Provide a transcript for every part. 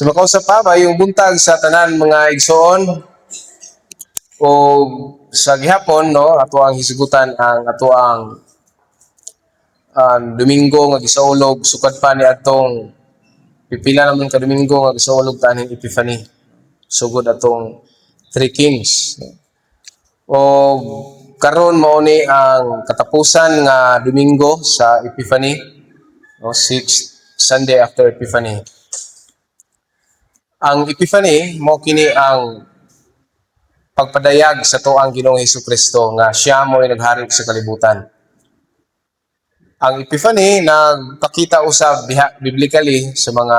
Makausap pa ba yung buntag sa tanan mga igsoon o sa gihapon no ato ang hisgutan ang ato ang Domingo nga gisaulog sukad pa ni atong pipila naman ka Domingo nga gisaulog taning Epiphany sugod atong Three Kings. O karon mao ni ang katapusan nga Domingo sa Epiphany, no, 6th Sunday after Epiphany. Ang Epiphany mao kini ang pagpadayag sa tuang Ginoong Hesukristo nga siya mo'y naghari sa kalibutan. Ang Epiphany nagpakita usab biblically sa mga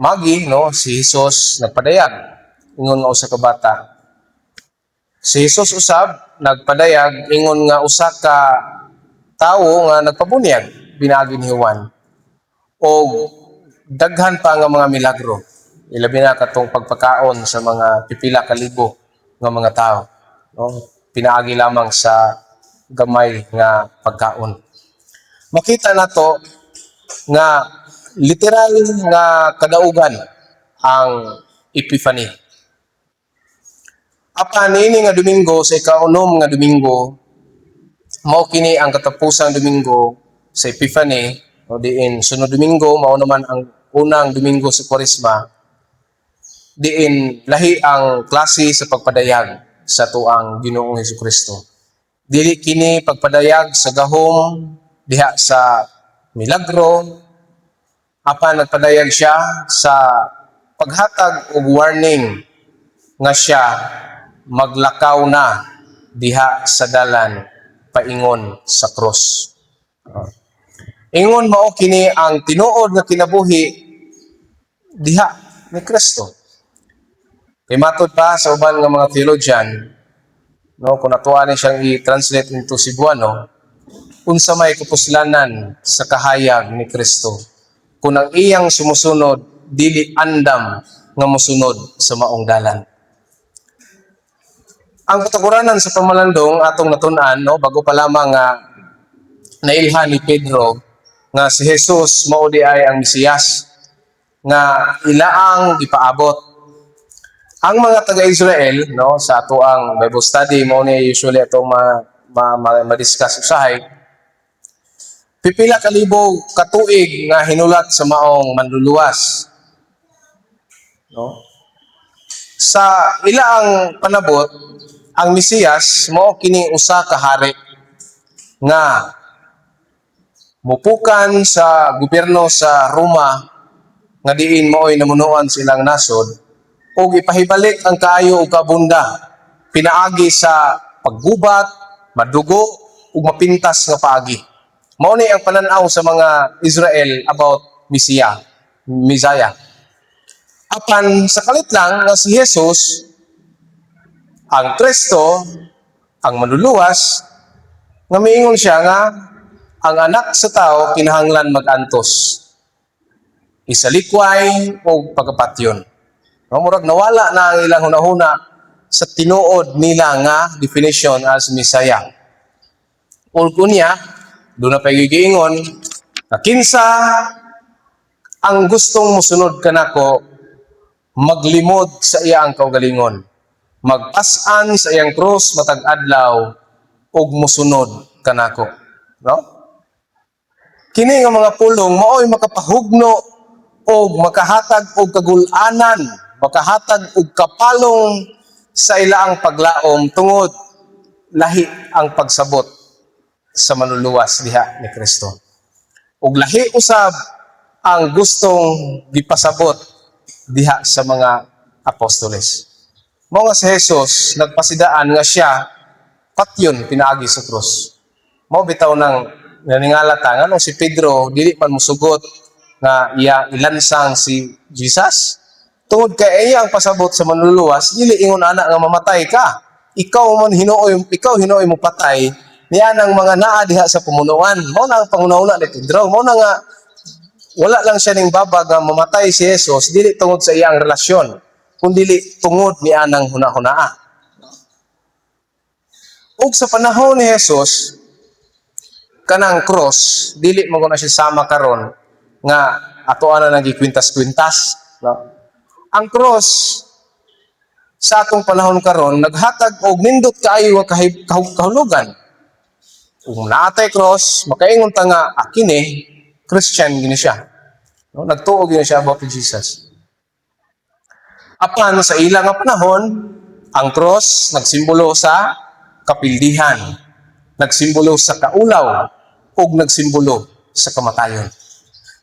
magi, no, si Jesus nagpadayag ingon nga usa ka bata. Si Jesus usab nagpadayag ingon nga usa ka tawo nga nagpabunyag pinaagi ni Juan. O daghan pa nga mga milagro. Ilabi na katong pagpakaon sa mga pipila ka libo nga mga tao, no? Pinaagi lamang sa gamay nga pagkaon. Makita nato nga literal nga kadaugan ang Epiphany. Apan ini nga Domingo sa ikaunom nga Domingo mao kini ang katapusang Domingo sa Epiphany o diin sunod Domingo mao naman ang unang Domingo sa Kwaresma. Diin lahi ang klase sa pagpadayag sa tuang Ginoong Hesukristo. Dili kini pagpadayag sa gahom diha sa milagro, apan nagpadayag siya sa paghatag og warning nga siya maglakaw na diha sa dalan paingon sa cross. Ingon mao kini ang tinuod nga kinabuhi diha ni Kristo. Kay matod pa sa uban nga mga theologian, no, kung natuwa ni siyang i-translate into Cebuano, unsa may kapuslanan sa kahayag ni Kristo kung ang iyang sumusunod dili andam nga mosunod sa maong dalan. Ang kataguranan sa pamalandong atong natun-an, no, bago pa lamang nga nailhan ni Pedro nga si Jesus mao di ay ang Mesiyas nga ilaang gipaabot. Ang mga taga-Israel, no, sa ato ang Bible study mo ni usually atong ma-discuss usahay, pipila ka libo ka tuig nga hinulat sa maong manluluwas. No? Sa ilaang panabot, ang Mesiyas mao kini usa ka hari nga mupukan sa gobyerno sa Roma nga diin mao'y namunuan silang nasod o ipahibalik ang kaayo ug kabunda pinaagi sa paggubat, madugo ug mapintas nga paagi. Mao ni ang panan-aw sa mga Israel about Messiah. Apan sa kalit lang nga si Jesus ang Kristo, ang manluluwas, nga miingon siya nga ang anak sa tao kinahanglan mag-antos. Isalikway o pagkapatyon. Murag nawala na ang ilang hunahuna sa tinuod nila nga definition as Messiah. Ug unya, doon na pagigiingon, na kinsa ang gustong musunod kanako, maglimod sa iya ang kaugalingon. Magpasan sa iyang krus matag adlaw ug musunod kanako. No? Kini nga mga pulong mao'y makapahugno og makahatag og kagul-anan, makahatag og kapalong sa ilaang paglaom tungod lahi ang pagsabot sa manluluwas diha ni Kristo. Ug lahi usab ang gustong gipasabot diha sa mga apostoles. Mao nga si Jesus nagpasidaan nga siya patyon pinaagi sa krus. Mao bitaw nang naningala ta nga si Pedro dili man mosugot nga iya ilansang si Jesus. Tungod kay iya ang pasabot sa manluluwas, dili ingon ana nga mamatay ka. Ikaw hinuoy mo patay niya ng mga naa diha sa pamunuan. Mao na ang pangunahuna ni Pedro. Mao na nga wala lang siya ning babag nga mamatay si Jesus dili tungod sa iyang relasyon, kundi tungod ni anang hunahunaa. Ug sa panahon ni Jesus kanang cross dili mo na siya sama karon nga ato ana nang gikwintas-kwintas, no? Ang cross sa atong panahon karon naghatag og nindot kaayo nga kahulugan. Kung naatay cross, makaingon ta nga kini Christian gini siya. No? Nagtuo gini siya about Jesus. Apan sa ilang nga panahon, ang cross nagsimbolo sa kapildihan, nagsimbolo sa kaulaw, ug nagsimbolo sa kamatayon.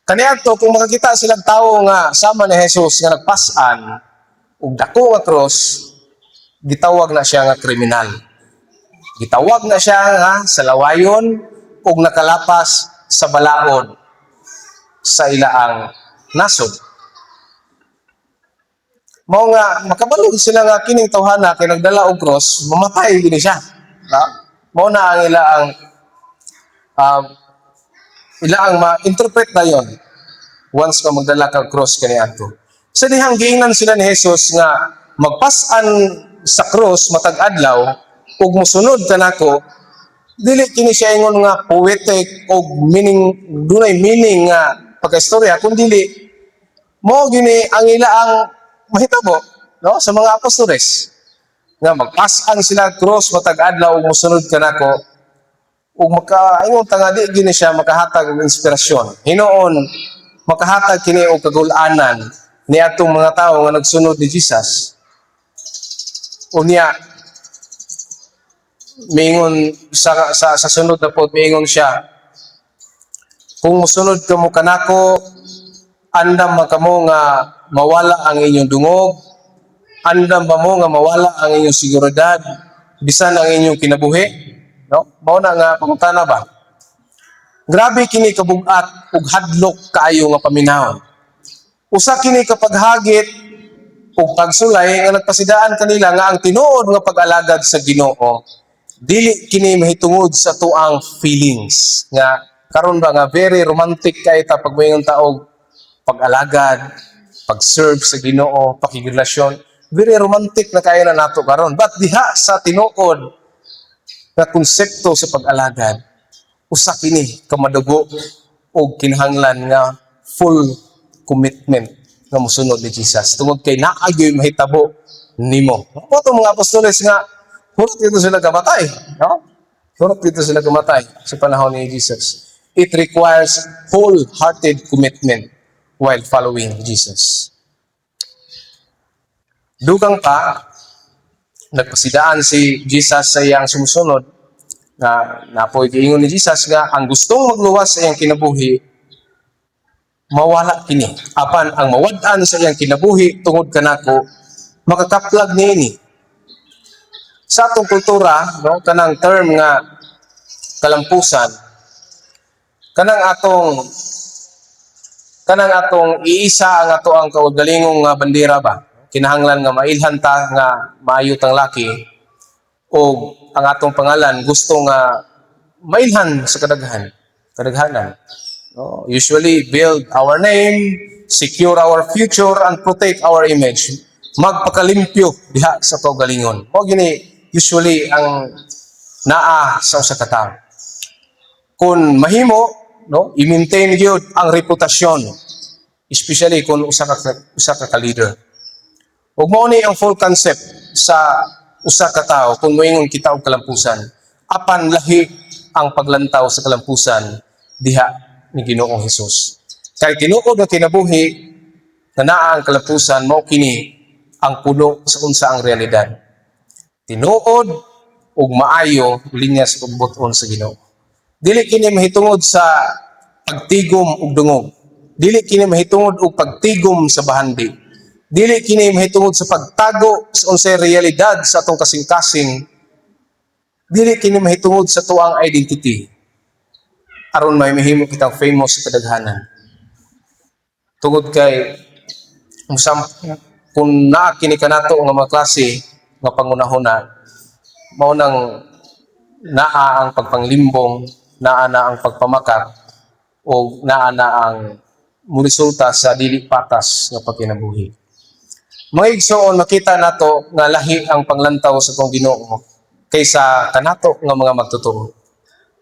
Kaniadto kung makakita silang tawo nga sama ni Jesus nga nagpas-an ug dako nga cross, gitawag na siya nga kriminal. Gitawag na siya nga salawayon ug nakalapas sa balaod sa ilaang nasod. Mao nga makabalog sila nga kining tawhana kay nagdala og cross, mamatay gini siya. Mao na ang ilaang ma-interpret na yon once ka magdala kag cross kaniadto. Sa dihang giingnan sila ni Jesus nga magpas-an sa cross matag adlaw ug mosunod kanako, dili kini siya ingon nga poetic og meaning, dunay meaning nga pagkaistorya, kundi mao gini ang ilaang mahitabo, no, sa mga apostoles nga magpas-an sila cross matag adlaw ug mosunod kanako, ug makaingon ta nga di gini siya makahatag og inspirasyon. Hinuon makahatag kini og kagul-anan ni atong mga tawo nga nagsunod ni Jesus. Unya mingon sa sunod na pod, mingon siya, kung musunod ka mo kanako, andam man kamo nga mawala ang inyong dungog, andam ba mo nga mawala ang inyong seguridad, bisan ang inyong kinabuhi, no? Mao na nga pangutana ba? Grabe kini kabug-at ug hadlok kaayo nga paminawon. Usa kini kapag hagit ug pagsulay nga nagpasidaan kanila nga ang tinuod nga pag-alagad sa Ginoo dili kini mahitungod sa tuang feelings nga karon ba nga very romantic kay ta pag moingon ta og pag-alagad, pag-serve sa Ginoo, pakirelasyon, very romantic na kayo na nato karon. But diha sa tinuod nga konsepto sa pag-alagad, usa kini kamadugo og kinahanglan nga full commitment nga mosunod ni Jesus. Tungod kay naagyoy mahitabo nimo. Mo to mga apostoles nga hurot dito sila kamatay, no? Hurot dito sila kamatay sa panahon ni Jesus. It requires wholehearted commitment while following Jesus. Dugang pa, nagpasidaan si Jesus sa iyang sumusunod na napoy giingon ni Jesus nga ang gustong magluwas sa iyang kinabuhi mawala kini. Apan ang mawad-an sa iyang kinabuhi tungod kanako makakaplag niini. Sa atong kultura, no, kanang term nga kalampusan, kanang atong iisa ang ato ang kaugalingong nga bandera ba. Kinahanglan nga mailhan ta nga maayo tang laki o ang atong pangalan gusto nga mailhan sa kadaghanan. No? Usually build our name, secure our future, and protect our image. Magpakalimpyo diha sa kaugalingon. O gini usually ang naa sa usa ka tawo. Kung mahimo, no, i-maintain gyud ang reputasyon, especially kung usa ka leader. Ug mao ni ang full concept sa usa ka tawo kung moingon kita og kalampusan. Apan lahi ang paglantaw sa kalampusan diha ni Ginoong Hesus. Kay tinuod nga kinabuhi nga naa ang kalampusan mao kini ang puno sa unsa ang realidad. Tinuod ug maayo linya sa pagbuton sa Ginoo. Dili kini mahitungod sa pagtigom ug dungog. Dili kini mahitungod og pagtigom sa bahandi. Dili kini mahitungod sa pagtago sa unsay realidad sa atong kasing-kasing. Dili kini mahitungod sa tuang identity. Aron may mahimo kitang famous sa kadaghanan. Tungod kay kung naa kini kanato nga mga klase nga pangunahuna, mao nang naa ang pagpanglimbong, naa na ang pagpamakak, o naa na ang muresulta sa dili patas nga pagkinabuhi. Mga igsoon, makita nato nga lahi ang panglantaw sa atong Ginoo kaysa kanato nga mga magtuturo.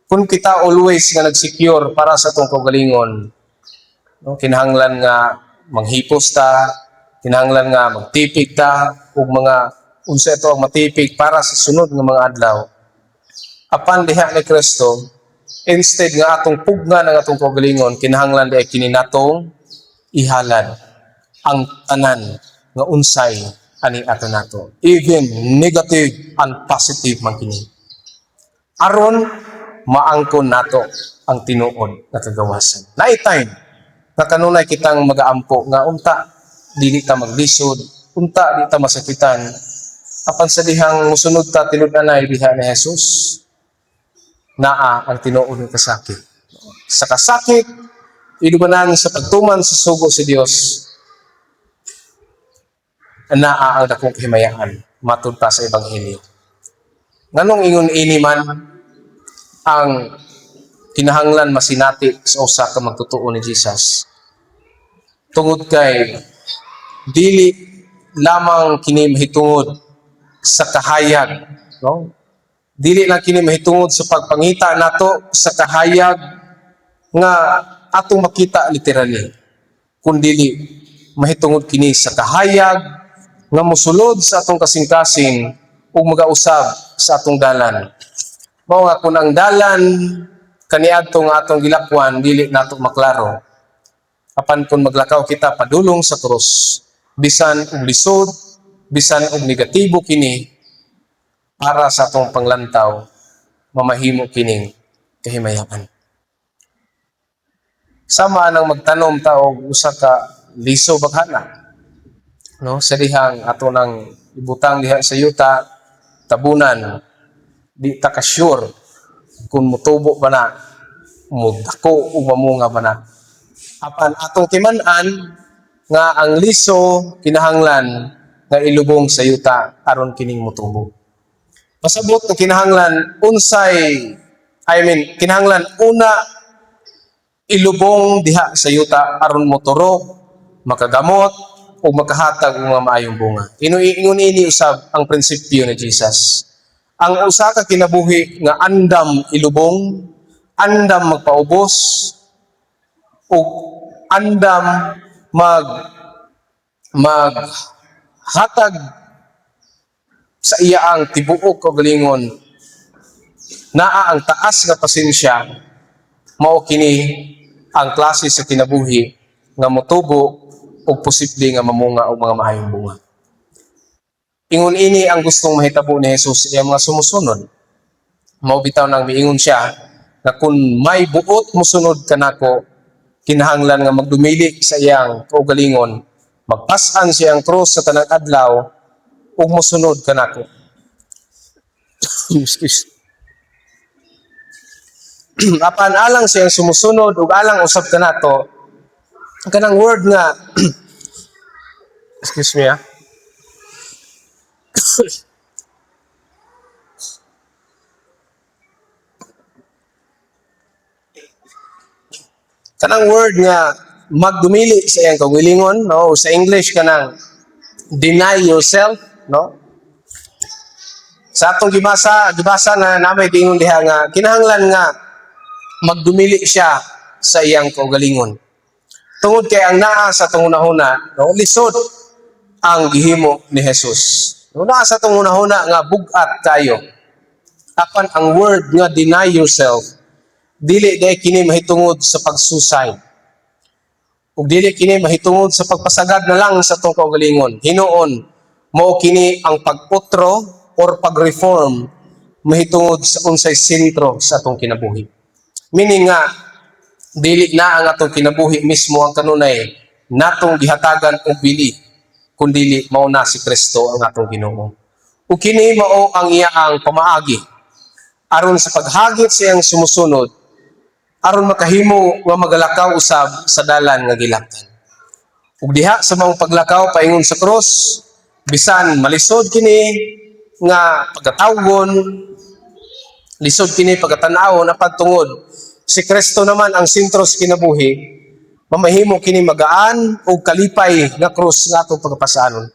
Kung kita always nga nagsecure para sa atong kaugalingon, No? Kinahanglan nga manghipos ta, kinahanglan nga magtipig ta, ug mga unsa ito ang matipig para sa sunod nga mga adlaw. Apan diha ni Kristo, instead nga atong pugna ng atong kaugalingon, kinahanglan di kini natong ihalad ang tanan nga unsay ani ato nato. Even negative and positive man kini. Aron maangkon nato ang tinuod nga kagawasan. Naay time nga kanunay kitang magaampo nga unta dili ta maglisod, unta di ta masakitan. Apan sa dihang musunod ta tinud-anay diha ni Jesus, naa ang tinuod nga kasakit. Sa kasakit, idubanan sa pagtuman sa sugo si Dios, naa ang dakong kahimayaan matud pa sa ebanghelyo. Nganong ingon ini man ang kinahanglan masinati sa usa ka magtutuo ni Jesus. Tungod kay dili lamang kini mahitungod sa kahayag, no? Dili lang kini mahitungod sa pagpangita nato sa kahayag nga atong makita literally, kundi mahitungod kini sa kahayag nga mosulod sa atong kasing-kasing ug magausab sa atong dalan. Mao nga kun ang dalan kaniadto nga atong gilakwan dili nato maklaro, apan kun maglakaw kita padulong sa krus, bisan og lisod, bisan og negatibo kini, para sa atong panglantaw, mamahimo kining kahimayaan. Sama nang magtanom ta og usa ka liso baghana, no? Sa dihang ato nang ibutang diha sa yuta, tabunan, di ta ka sure kung mutubo ba na, mudako o mamunga ba na. Apan atong timan-an nga ang liso kinahanglan nga ilubong sa yuta aron kining mutubo. Pasabot nga kinahanglan kinahanglan una ilubong diha sa yuta aron moturok, makagamot o makahatag og mga maayong bunga. Ingon ini usab ang prinsipyo ni Jesus. Ang usa ka kinabuhi nga andam ilubong, andam magpaubos, o andam maghatag sa iya ang tibuok kaugalingon, naa ang taas nga pasensya, mao kini ang klase sa kinabuhi nga motubo o posible nga mamunga og mga maayong bunga. Ingon ini ang gustong mahitabo ni Jesus sa iyang mga sumusunod. Mao bitaw nang miingon siya na kung may buot mosunod kanako, kinahanglan nga magdumili sa iyang kaugalingon, magpas-an siyang krus sa tanang adlaw ug mosunod kanako. Apan alang siyang sumusunod ug alang usab kanato, kanang word nga excuse me kanang word nga magdumili sa iyang kaugalingon, no? Sa English kanang deny yourself, no? Sa atong gibasa na namay giingon diha nga kinahanglan nga magdumili siya sa iyang kaugalingon. Tungod kay ang naa sa atong hunahuna, no, lisod ang gihimo ni Jesus. No, naa sa atong hunahuna nga bugat kayo. Apan ang word nga deny yourself, dili day kini mahitungod sa pagsusay. Ug dili kini mahitungod sa pagpasagad na lang sa atong kaugalingon. Hinuon mao kini ang pagputro or pag-reform mahitungod sa unsay sentro sa atong kinabuhi. Meaning nga dili na ang atong kinabuhi mismo ang kanunay natong gihatagan og bili, kundi mao na si Kristo ang atong Ginoo. Ug kini mao ang iyaang pamaagi aron sa paghagit sa iyang sumusunod, aron makahimo nga magalakaw usab sa dalan nga gilaktan. Ug diha sa mga paglakaw paingon sa krus, bisan malisod kini nga pagkatawgon, lisod kini pagkatan-awon, apan tungod si Kristo naman ang sentro sa kinabuhi, mamahimo kini magaan o kalipay nga krus nga atong pagpasaanon.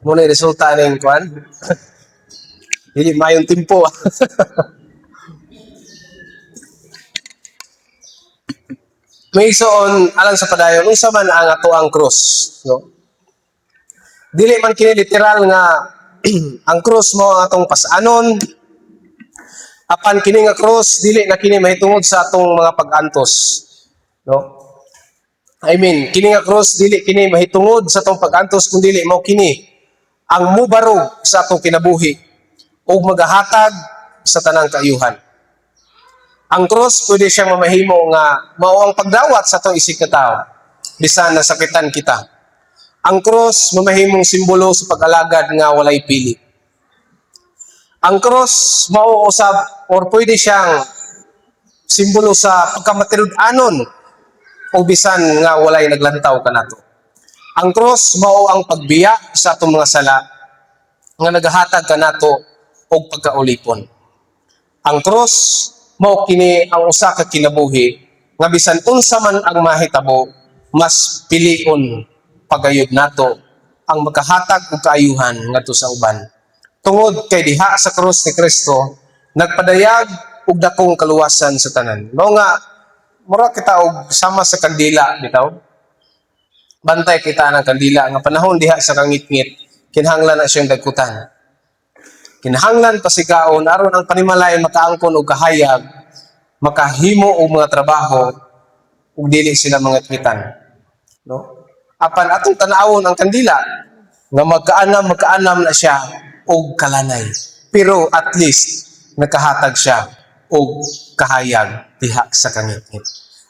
Muna yung resulta ng kwan. Hindi mayong timpo. May isoon alang sa padayon unsa man ang ato ang cross, no? Dili man kini literal nga ang cross mo ang atong pasanon. Apan kini nga cross dili na kini mahitungod sa atong mga pag-antos, no? I mean, kini nga cross dili kini mahitungod sa atong pag-antos kun dili mao kini ang mubarog sa atong kinabuhi ug magahatag sa tanang kaayuhan. Ang cross pwede siyang mamahimo nga mao ang pagdawat sa atong isig nga tao bisan nasakitan kita. Ang cross mamahimong simbolo sa pag-alagad nga walay pili. Ang cross mao usab or pwede siyang simbolo sa pagkamatinud-anon o bisan nga walay naglantaw kanato. Ang cross mao ang pagbiya sa atong mga sala nga nagahatag kanato og pagkaulipon. Ang cross mao kini ang usa ka kinabuhi nga bisan unsa man ang mahitabo mas pilion pagayod nato ang makahatag og kaayuhan ngadto sa uban. Tungod kay diha sa cross ni Kristo nagpadayag og dakong kaluwasan sa tanan. Mao nga mura kita og sama sa kandila bitaw. Bantay kita ng kandila nga panahon diha sa kangit-ngit kinahanglan na siyang dagkutan. Kinahanglan pasigaon aron ang panimalay makaangkon og kahayag, makahimo og mga trabaho ug dili sila mga twitan. No? Apan atong tan-awon ang kandila nga magkaanam na siya og kalanay. Pero at least nakahatag siya og kahayag diha sa kangit-ngit.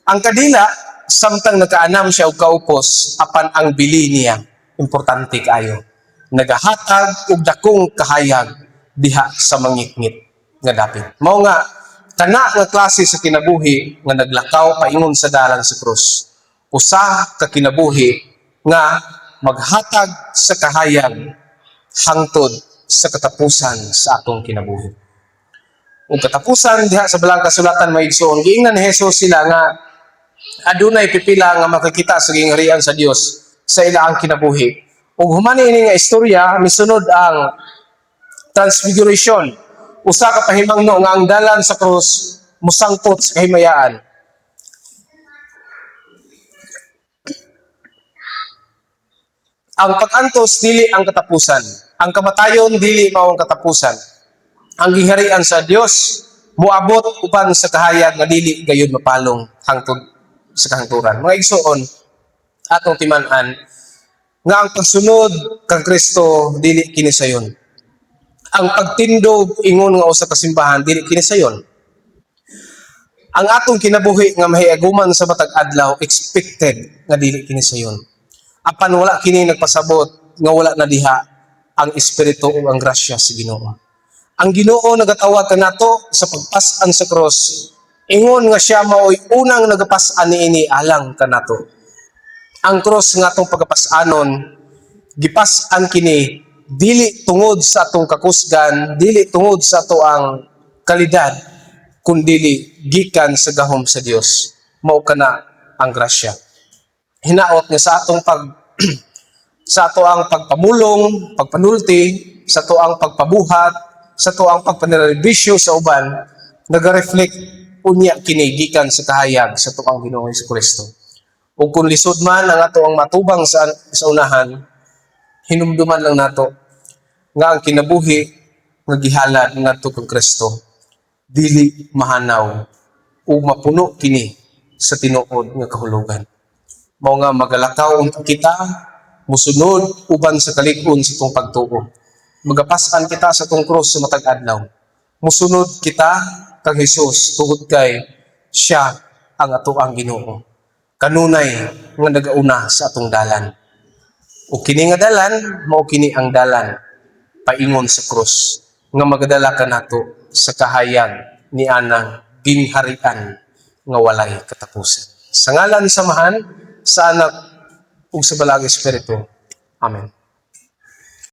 Ang kadila samtang nakaanam siya og kaupos apan ang bili niya importante kaayo. Nagahatag og dakong kahayag diha sa mangit-ngit nga dapit. Mao nga kana nga klase sa kinabuhi nga naglakaw paingon sa dalan sa krus. Usa ka kinabuhi nga maghatag sa kahayag hangtod sa katapusan sa atong kinabuhi. Ug katapusan diha sa balang kasulatan maigsoon giingnan ni Hesus sila nga adunay pipila nga makakita sa gingharian sa Dios sa ilaang kinabuhi. Ug humani ini nga istorya misunod ang Transfiguration, usa ka pahimangno nga ang dalan sa krus musangpot sa kahimayaan. Ang pag-antos dili ang katapusan. Ang kamatayon dili mao ang katapusan. Ang gingharian sa Dios moabot uban sa kahayag nga dili gayud mapalong hangtod sa kahangturan. Mga igsoon atong timan-an nga ang pagsunod kang Kristo dili kini sayon. Ang pagtindog ingon nga usa ka simbahan dili kini sayon. Ang atong kinabuhi nga mahiaguman sa matag adlaw expected nga dili kini sayon. Apan wala kini nagpasabot nga wala na diha ang espiritu ug ang grasya sa Ginoo. Ang Ginoo nagatawag kanato sa pagpas-an sa cross. Ingon nga siya maoy unang nagapas-an niini alang kanato. Ang cross nga atong pagapas-anon gipas-an kini dili tungod sa atong kakusgan, dili tungod sa ato ang kalidad, kundi gikan sa gahom sa Dios. Mao kana ang grasya. Hinaot nga sa atong sa ato ang pagpamulong, pagpanulti, sa ato ang pagpabuhat, sa ato ang pagpanerbisyo sa uban, naga-reflect unya kini gikan sa kahayag sa ato ang Ginoong Jesucristo. Ug kung lisod man ang ato ang matubang sa unahan, hinumduman lang nato nga ang kinabuhi nga gihalad ngadto kang Kristo dili mahanaw ug mapuno kini sa tinuod nga kahulugan. Mao nga magalakaw unta kita musunod uban sa kalig-on sa tong pagtuo. Magapas-an kita sa tong krus sa matag adlaw. Musunod kita kang Hesus tungod kay siya ang ato ang Ginoo. Kanunay nga nagauna sa atong dalan. O kini nga dalan, mao kini ang dalan paingon sa krus nga magadala kanato sa kahayag ni anang gingharian nga walay katapusan. Sa ngalan samahan sa Anak ug sa Balang Espiritu. Amen.